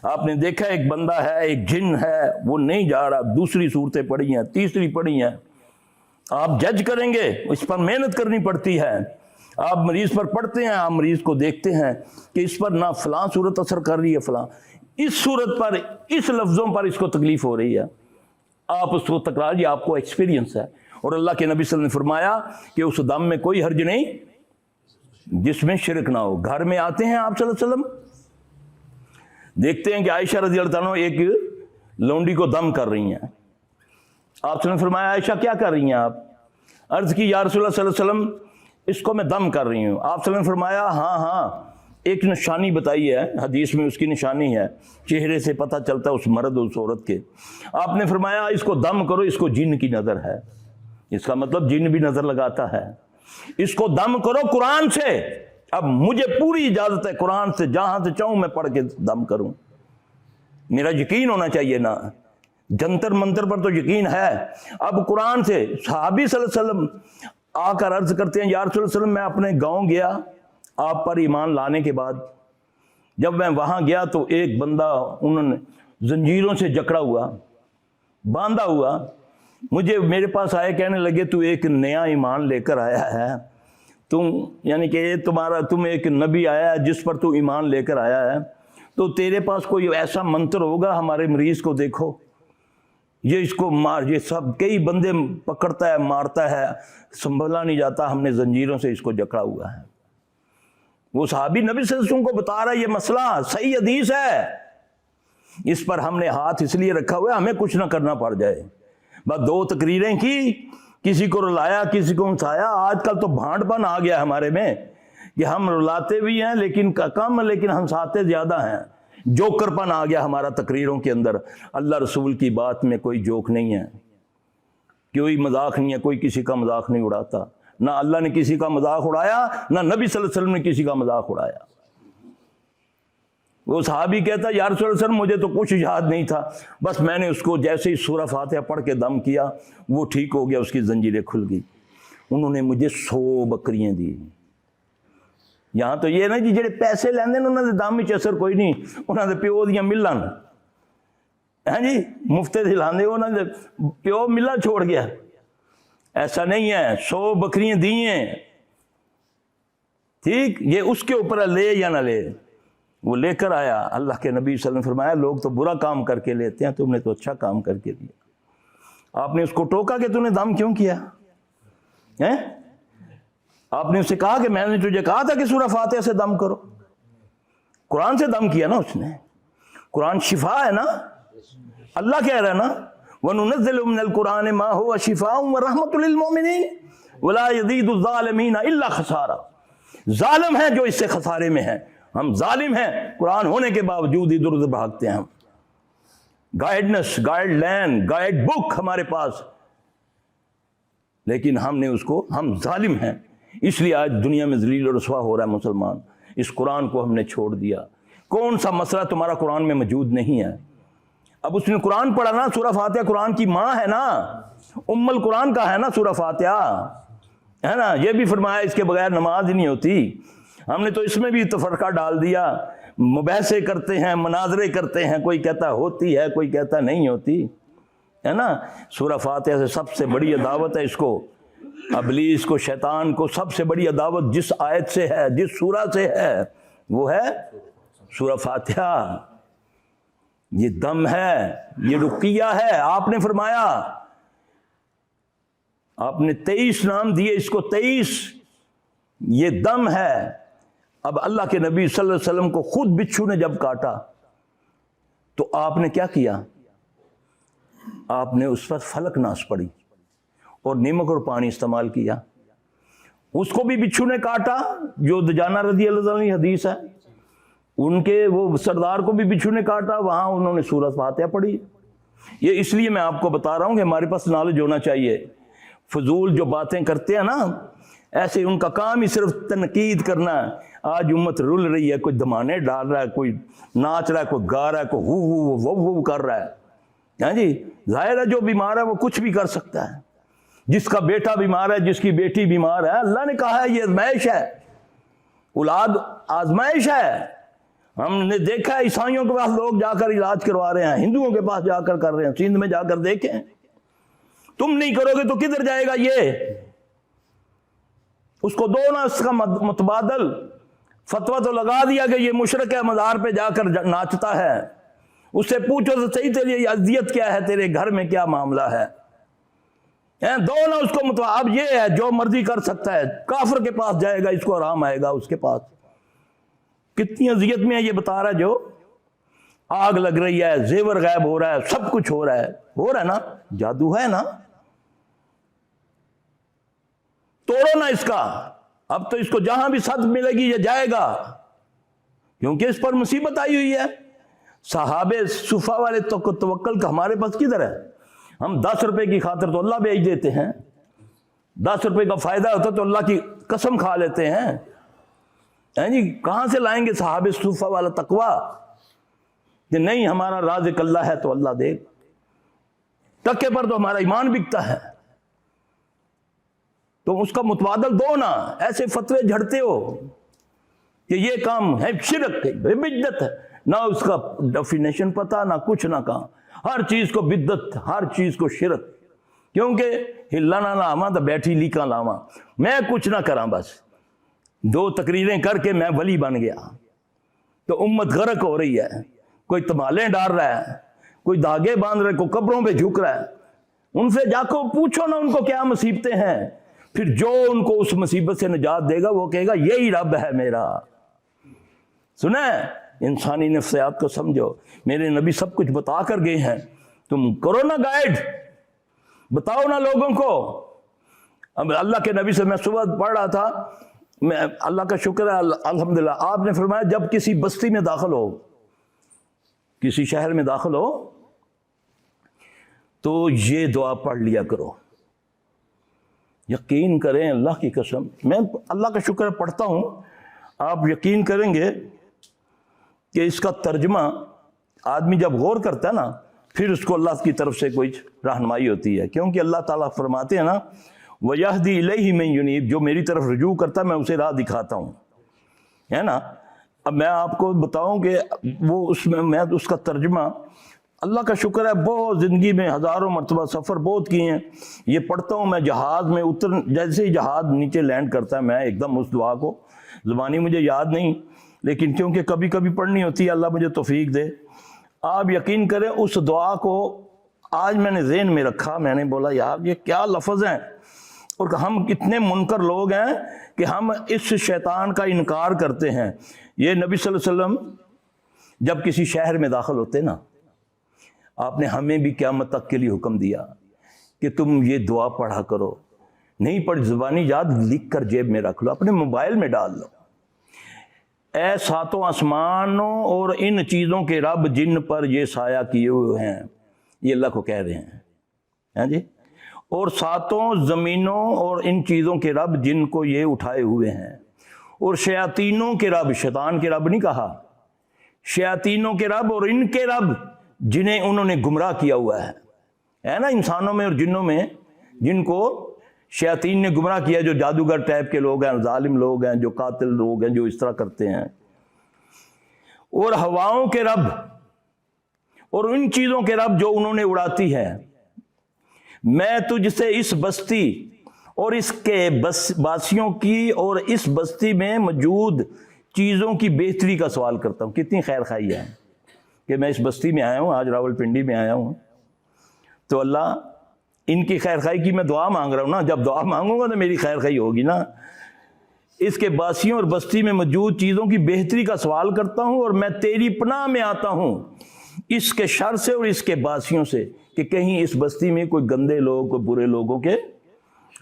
آپ نے دیکھا ایک بندہ ہے، ایک جن ہے، وہ نہیں جا رہا، دوسری صورتیں پڑھی ہیں، تیسری پڑھی ہیں، آپ جج کریں گے، اس پر محنت کرنی پڑتی ہے۔ آپ مریض پر پڑھتے ہیں، آپ مریض کو دیکھتے ہیں کہ اس پر نہ فلاں صورت اثر کر رہی ہے، فلاں اس صورت پر، اس لفظوں پر اس کو تکلیف ہو رہی ہے، آپ اس کو تکرار، یہ آپ کو ایکسپیرینس ہے۔ اور اللہ کے نبی صلی اللہ علیہ وسلم نے فرمایا کہ اس دم میں کوئی حرج نہیں جس میں شرک نہ ہو۔ گھر میں آتے ہیں آپ صلی اللہ علیہ وسلم، دیکھتے ہیں کہ عائشہ رضی اللہ عنہ ایک لونڈی کو دم کر رہی ہیں۔ آپ صلی اللہ علیہ وسلم نے فرمایا عائشہ کیا کر رہی ہیں آپ؟ عرض کی یا رسول اللہ صلی اللہ علیہ وسلم اس کو میں دم کر رہی ہوں۔ آپ صلی اللہ علیہ وسلم نے فرمایا ہاں ایک نشانی بتائی ہے، حدیث میں اس کی نشانی ہے، چہرے سے پتہ چلتا ہے اس مرد اور اس عورت کے۔ آپ نے فرمایا اس کو دم کرو، اس کو جن کی نظر ہے، اس کا مطلب جن بھی نظر لگاتا ہے، اس کو دم کرو قرآن سے۔ اب مجھے پوری اجازت ہے قرآن سے جہاں سے چاہوں میں پڑھ کے دم کروں، میرا یقین ہونا چاہیے نا، جنتر منتر پر تو یقین ہے، اب قرآن سے۔ صحابی صلی اللہ علیہ وسلم آ کر عرض کرتے ہیں یا رسول اللہ صلی اللہ علیہ وسلم میں اپنے گاؤں گیا آپ پر ایمان لانے کے بعد، جب میں وہاں گیا تو ایک بندہ انہوں نے زنجیروں سے جکڑا ہوا، باندھا ہوا، میرے پاس آئے، کہنے لگے تو ایک نیا ایمان لے کر آیا ہے، تم یعنی کہ تم ایک نبی آیا ہے جس پر تو ایمان لے کر آیا ہے، تو تیرے پاس کوئی ایسا منتر ہوگا، ہمارے مریض کو دیکھو، یہ اس کو مار، یہ سب کئی بندے پکڑتا ہے، مارتا ہے، سنبھالا نہیں جاتا، ہم نے زنجیروں سے اس کو جکڑا ہوا ہے۔ وہ صحابی نبی صلی اللہ علیہ وسلم کو بتا رہا ہے یہ مسئلہ صحیح حدیث ہے، اس پر ہم نے ہاتھ اس لیے رکھا ہوا ہے ہمیں کچھ نہ کرنا پڑ جائے۔ بس 2 تقریریں کی، کسی کو رلایا کسی کو ہنسایا۔ آج کل تو بھانڈ پن آ گیا ہمارے میں کہ ہم رلاتے بھی ہیں لیکن کم، لیکن ہنساتے زیادہ ہیں، جوکر پن آ گیا ہمارا تقریروں کے اندر۔ اللہ رسول کی بات میں کوئی جوک نہیں ہے، کوئی مذاق نہیں ہے، کوئی کسی کا مذاق نہیں اڑاتا، نہ اللہ نے کسی کا مذاق اڑایا، نہ نبی صلی اللہ علیہ وسلم نے کسی کا مذاق اڑایا۔ وہ صحابی کہتا یا رسول اللہ صلی اللہ علیہ وسلم مجھے تو کچھ یاد نہیں تھا، بس میں نے اس کو جیسے ہی سورہ فاتحہ پڑھ کے دم کیا وہ ٹھیک ہو گیا، اس کی زنجیریں کھل گئی۔ انہوں نے مجھے 100 بکریاں دی۔ یہاں تو یہ نا جی جڑے پیسے لیندے نے انہوں نے دم وچ اثر کوئی نہیں، انہوں نے پیو دیاں ملن، ہاں جی مفتے دلاندے، انہوں نے پیو ملا چھوڑ گیا، ایسا نہیں ہے۔ 100 بکریاں دی ہیں، ٹھیک، یہ اس کے اوپر لے یا نہ لے، وہ لے کر آیا۔ اللہ کے نبی صلی اللہ علیہ وسلم نے فرمایا لوگ تو برا کام کر کے لیتے ہیں، تم نے تو اچھا کام کر کے دیا۔ آپ نے اس کو ٹوکا کہ تم نے دم کیوں کیا؟ آپ نے اسے کہا کہ میں نے تجھے کہا تھا کہ سورہ فاتحہ سے دم کرو؟ قرآن سے دم کیا نا اس نے، قرآن شفا ہے نا، اللہ کہہ رہا ہے نا وَنُنَزِّلُ مِنَ الْقُرْآنِ مَا هُوَ شِفَاءٌ وَرَحْمَةٌ لِّلْمُؤْمِنِينَ وَلَا يَزِيدُ الظَّالِمِينَ إِلَّا خَسَارًا۔ ظالم ہے جو اس سے خسارے میں ہیں، ہم ظالم ہیں، قرآن ہونے کے باوجود ادھر ادھر بھاگتے ہیں ہم۔ Guidance, guide line, guide book ہمارے پاس، لیکن ہم نے اس کو، ہم ظالم ہیں، اس لیے آج دنیا میں ذلیل و رسوا ہو رہا ہے مسلمان۔ اس قرآن کو ہم نے چھوڑ دیا۔ کون سا مسئلہ تمہارا قرآن میں موجود نہیں ہے؟ اب اس نے قرآن پڑھا نا، سورہ فاتحہ قرآن کی ماں ہے نا، ام القرآن کا ہے نا سورہ فاتحہ، ہے نا؟ یہ بھی فرمایا اس کے بغیر نماز ہی نہیں ہوتی۔ ہم نے تو اس میں بھی تفرقہ ڈال دیا، مباحثے کرتے ہیں، مناظرے کرتے ہیں، کوئی کہتا ہوتی ہے کوئی کہتا نہیں ہوتی، ہے نا؟ سورہ فاتحہ سے سب سے بڑی عداوت ہے اس کو، ابلیس کو، شیطان کو سب سے بڑی عداوت جس آیت سے ہے، جس سورہ سے ہے، وہ ہے سورہ فاتحہ۔ یہ دم ہے، یہ رقیہ ہے۔ آپ نے فرمایا، آپ نے 23 نام دیے اس کو، 23، یہ دم ہے۔ اب اللہ کے نبی صلی اللہ علیہ وسلم کو خود بچھو نے جب کاٹا تو آپ نے کیا کیا؟ آپ نے اس پر فلک ناس پڑھی اور نمک اور پانی استعمال کیا۔ اس کو بھی بچھو نے کاٹا، جو دجانہ رضی اللہ عنہ حدیث ہے، ان کے وہ سردار کو بھی بچھو نے کاٹا، وہاں انہوں نے سورۃ فاتحہ پڑھی۔ یہ اس لیے میں آپ کو بتا رہا ہوں کہ ہمارے پاس نالج ہونا چاہیے۔ فضول جو باتیں کرتے ہیں نا، ایسے ان کا کام ہی صرف تنقید کرنا ہے۔ آج امت رل رہی ہے، کوئی دمانے ڈال رہا ہے، کوئی ناچ رہا ہے، کوئی گا رہا ہے، کوئی ہو کر رہا ہے، ہاں جی۔ ظاہر ہے جو بیمار ہے وہ کچھ بھی کر سکتا ہے، جس کا بیٹا بیمار ہے، جس کی بیٹی بیمار ہے، اللہ نے کہا ہے یہ آزمائش ہے، اولاد آزمائش ہے۔ ہم نے دیکھا ہے عیسائیوں کے پاس لوگ جا کر علاج کروا رہے ہیں، ہندوؤں کے پاس جا کر کر رہے ہیں، سندھ میں جا کر دیکھیں۔ تم نہیں کرو گے تو کدھر جائے گا یہ؟ اس کو دو نا اس کا متبادل فتویٰ تو لگا دیا کہ یہ مشرک ہے، مزار پہ جا کر ناچتا ہے، اس سے پوچھو تو صحیح تیری اذیت کیا ہے، تیرے گھر میں کیا معاملہ ہے، دو نا اس کو اب یہ ہے جو مرضی کر سکتا ہے، کافر کے پاس جائے گا اس کو آرام آئے گا، اس کے پاس کتنی اذیت میں ہے یہ بتا رہا ہے، جو آگ لگ رہی ہے، زیور غائب ہو رہا ہے، سب کچھ ہو رہا ہے نا، جادو ہے نا، توڑو نا اس کا، اب تو اس کو جہاں بھی صد ملے گی یہ جائے گا، کیونکہ اس پر مصیبت آئی ہوئی ہے۔ صحابے صفا والے تو توکل کا ہمارے پاس کدھر ہے؟ ہم 10 روپے کی خاطر تو اللہ بیچ دیتے ہیں، 10 روپے کا فائدہ ہوتا تو اللہ کی قسم کھا لیتے ہیں، جی کہاں سے لائیں گے صحابہ صفا والا تقوی کہ نہیں ہمارا رازق اللہ ہے تو اللہ دے، ٹکے پر تو ہمارا ایمان بکتا ہے۔ تو اس کا متبادل دو نا، ایسے فتوے جھڑتے ہو کہ یہ کام ہے شرک ہے، بدعت ہے، نہ اس کا ڈیفینیشن پتا، نہ کچھ نہ کہاں، ہر چیز کو بدعت، ہر چیز کو شرک، کیونکہ ہلانا لاواں تو بیٹھی لیکاں لاواں، میں کچھ نہ کراں، بس 2 تقریریں کر کے میں ولی بن گیا، تو امت غرق ہو رہی ہے، کوئی تمالیں ڈال رہا ہے، کوئی دھاگے باندھ رہا ہے، کوئی قبروں پہ جھک رہا ہے، ان سے جا کو پوچھو نا ان کو کیا مصیبتیں ہیں، پھر جو ان کو اس مصیبت سے نجات دے گا وہ کہے گا یہی رب ہے میرا۔ سنیں، انسانی نفسیات کو سمجھو، میرے نبی سب کچھ بتا کر گئے ہیں، تم کرو نا گائیڈ، بتاؤ نا لوگوں کو۔ اب اللہ کے نبی سے میں صبح پڑھ رہا تھا، میں اللہ کا شکر ہے الحمدللہ، آپ نے فرمایا جب کسی بستی میں داخل ہو، کسی شہر میں داخل ہو تو یہ دعا پڑھ لیا کرو۔ یقین کریں اللہ کی قسم، میں اللہ کا شکر ہے پڑھتا ہوں، آپ یقین کریں گے کہ اس کا ترجمہ آدمی جب غور کرتا ہے نا پھر اس کو اللہ کی طرف سے کوئی رہنمائی ہوتی ہے، کیونکہ اللہ تعالیٰ فرماتے ہیں نا وَيَهْدِي إِلَيْهِ مَن يُنِيبُ، جو میری طرف رجوع کرتا ہے میں اسے راہ دکھاتا ہوں، ہے نا۔ اب میں آپ کو بتاؤں کہ وہ اس میں اس کا ترجمہ، اللہ کا شکر ہے بہت زندگی میں ہزاروں مرتبہ سفر بہت کیے ہیں، یہ پڑھتا ہوں میں جہاز میں جیسے ہی جہاز نیچے لینڈ کرتا ہے میں ایک دم اس دعا کو، زبانی مجھے یاد نہیں لیکن کیونکہ کبھی کبھی پڑھنی ہوتی ہے، اللہ مجھے توفیق دے۔ آپ یقین کریں اس دعا کو آج میں نے ذہن میں رکھا، میں نے بولا یار یہ کیا لفظ ہیں، اور ہم اتنے منکر لوگ ہیں کہ ہم اس شیطان کا انکار کرتے ہیں۔ یہ نبی صلی اللہ علیہ وسلم جب کسی شہر میں داخل ہوتے نا، آپ نے ہمیں بھی قیامت تک کے لیے حکم دیا کہ تم یہ دعا پڑھا کرو، نہیں پڑھ زبانی یاد لکھ کر جیب میں رکھ لو، اپنے موبائل میں ڈال لو۔ اے ساتوں آسمانوں اور ان چیزوں کے رب جن پر یہ سایہ کیے ہوئے ہیں، یہ اللہ کو کہہ رہے ہیں، ہاں جی، اور ساتوں زمینوں اور ان چیزوں کے رب جن کو یہ اٹھائے ہوئے ہیں، اور شیاطینوں کے رب، شیطان کے رب نہیں کہا، شیاطینوں کے رب اور ان کے رب جنہیں انہوں نے گمراہ کیا ہوا ہے نا، انسانوں میں اور جنوں میں جن کو شیاطین نے گمراہ کیا، جو جادوگر ٹائپ کے لوگ ہیں، ظالم لوگ ہیں، جو قاتل لوگ ہیں، جو اس طرح کرتے ہیں، اور ہواؤں کے رب اور ان چیزوں کے رب جو انہوں نے اڑاتی ہے۔ میں تجھ سے اس بستی اور اس کے باسیوں کی اور اس بستی میں موجود چیزوں کی بہتری کا سوال کرتا ہوں۔ کتنی خیر خواہی ہے کہ میں اس بستی میں آیا ہوں، آج راول پنڈی میں آیا ہوں، تو اللہ ان کی خیر خواہی کی میں دعا مانگ رہا ہوں نا، جب دعا مانگوں گا تو میری خیر خواہی ہوگی نا۔ اس کے باسیوں اور بستی میں موجود چیزوں کی بہتری کا سوال کرتا ہوں، اور میں تیری پناہ میں آتا ہوں اس کے شر سے اور اس کے باسیوں سے، کہ کہیں اس بستی میں کوئی گندے لوگ، کوئی برے لوگوں کے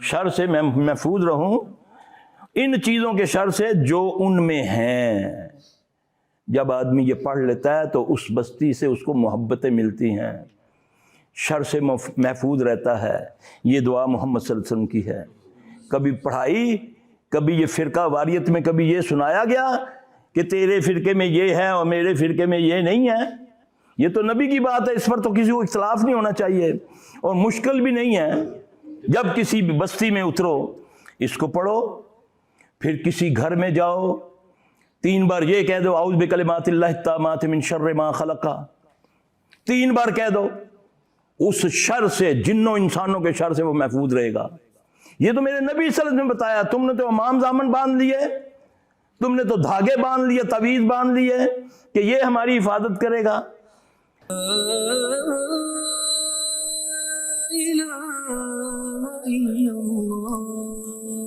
شر سے میں محفوظ رہوں، ان چیزوں کے شر سے جو ان میں ہیں۔ جب آدمی یہ پڑھ لیتا ہے تو اس بستی سے اس کو محبتیں ملتی ہیں، شر سے محفوظ رہتا ہے۔ یہ دعا محمد صلی اللہ علیہ وسلم کی ہے۔ کبھی پڑھائی، کبھی یہ فرقہ واریت میں کبھی یہ سنایا گیا کہ تیرے فرقے میں یہ ہے اور میرے فرقے میں یہ نہیں ہے، یہ تو نبی کی بات ہے، اس پر تو کسی کو اختلاف نہیں ہونا چاہیے، اور مشکل بھی نہیں ہے۔ جب کسی بستی میں اترو اس کو پڑھو، پھر کسی گھر میں جاؤ، 3 بار یہ کہہ دو اعوذ بکلمات اللہ التامات من شر ما خلق، 3 بار کہہ دو، اس شر سے، جنوں انسانوں کے شر سے وہ محفوظ رہے گا۔ یہ تو میرے نبی صلی اللہ علیہ وسلم نے بتایا، تم نے تو امام زامن باندھ لیے، تم نے تو دھاگے باندھ لیے، تعویذ باندھ لیے کہ یہ ہماری حفاظت کرے گا۔ لا إله إلا الله